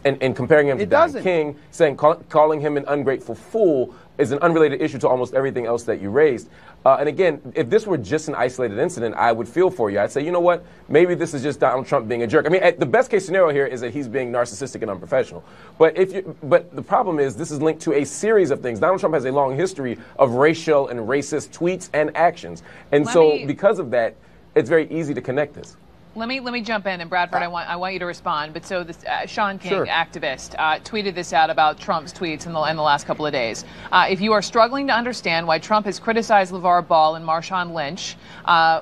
And comparing him to Don King, calling him an ungrateful fool is an unrelated issue to almost everything else that you raised. And again, if this were just an isolated incident, I would feel for you. I'd say, you know what, maybe this is just Donald Trump being a jerk. I mean, the best case scenario here is that he's being narcissistic and unprofessional. But the problem is this is linked to a series of things. Donald Trump has a long history of racial and racist tweets and actions. And because of that, it's very easy to connect this. Let me jump in, and Bradford, I want you to respond. But so this Sean King, activist, tweeted this out about Trump's tweets in the last couple of days. If you are struggling to understand why Trump has criticized LeVar Ball and Marshawn Lynch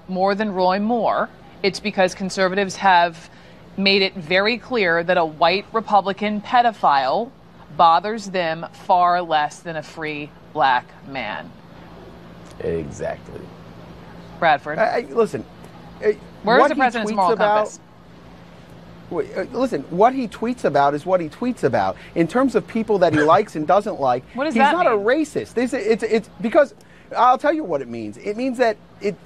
more than Roy Moore, it's because conservatives have made it very clear that a white Republican pedophile bothers them far less than a free black man. Exactly. Bradford. Listen. Where is the president's moral compass? Listen, what he tweets about is what he tweets about. In terms of people that he likes and doesn't like, he's not a racist. It's because I'll tell you what it means. It means that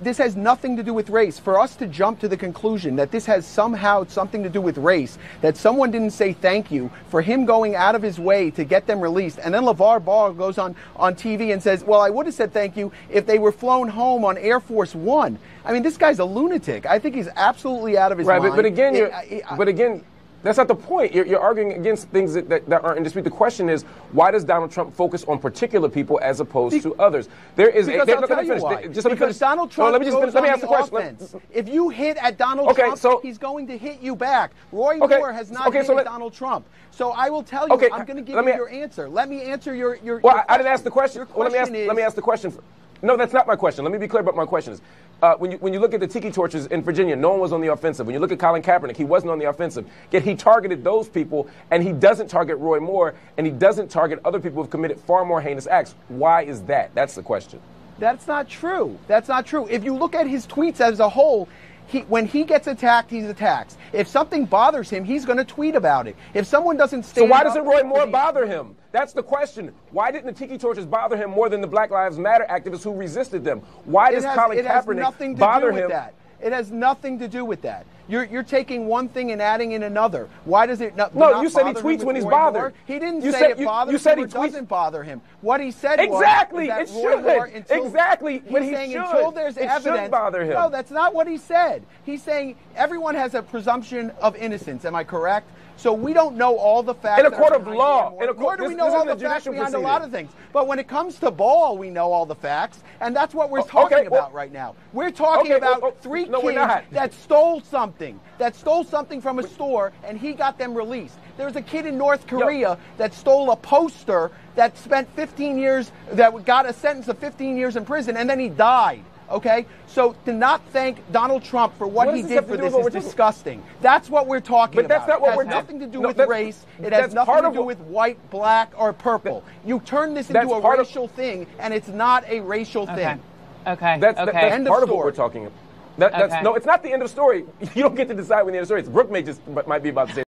this has nothing to do with race. For us to jump to the conclusion that this has somehow something to do with race, that someone didn't say thank you for him going out of his way to get them released, and then LeVar Ball goes on TV and says, well, I would have said thank you if they were flown home on Air Force One. I mean, this guy's a lunatic. I think he's absolutely out of his mind. Right, but again, that's not the point. You're arguing against things that aren't in dispute. The question is, why does Donald Trump focus on particular people as opposed to others? There is Because I'll tell you why. Because Donald Trump goes on the offense. If you hit at Donald Trump, he's going to hit you back. Roy Moore has not hit at Donald Trump. So I will tell you, I'm going to give you your answer. Let me answer your Well, I didn't ask the question. Let me ask the question. No, that's not my question. Let me be clear about my question. When you look at the tiki torches in Virginia, no one was on the offensive. When you look at Colin Kaepernick, he wasn't on the offensive. Yet he targeted those people, and he doesn't target Roy Moore, and he doesn't target other people who have committed far more heinous acts. Why is that? That's the question. That's not true. That's not true. If you look at his tweets as a whole, when he gets attacked, he's attacked. If something bothers him, he's going to tweet about it. If someone doesn't stand So why doesn't Roy Moore bother him? That's the question. Why didn't the tiki torches bother him more than the Black Lives Matter activists who resisted them? Why does Colin Kaepernick bother him? It has nothing to do with that. You're taking one thing and adding in another. Why does it not? No, you said he tweets when he's bothered. He didn't say it bothers him or doesn't bother him. What he said was that Exactly. He's saying until there's evidence, should bother him. No, that's not what he said. He's saying everyone has a presumption of innocence. Am I correct? So we don't know all the facts. In a court of law. Nor do we know all the facts behind a lot of things. But when it comes to Ball, we know all the facts. And that's what we're talking about right now. We're talking about three kids that stole something. From a store, and he got them released. There's a kid in North Korea that stole a poster that spent 15 years, that got a sentence of 15 years in prison, and then he died. Okay? So to not thank Donald Trump for what he did for this is disgusting. That's what we're talking about. But that's not what it has nothing to do with race. It has nothing to do with white, black, or purple. You turn this into a racial thing, and it's not a racial thing. Okay. That's part of what we're talking about. No, it's not the end of the story. You don't get to decide when the end of the story is. Brooke might be about to say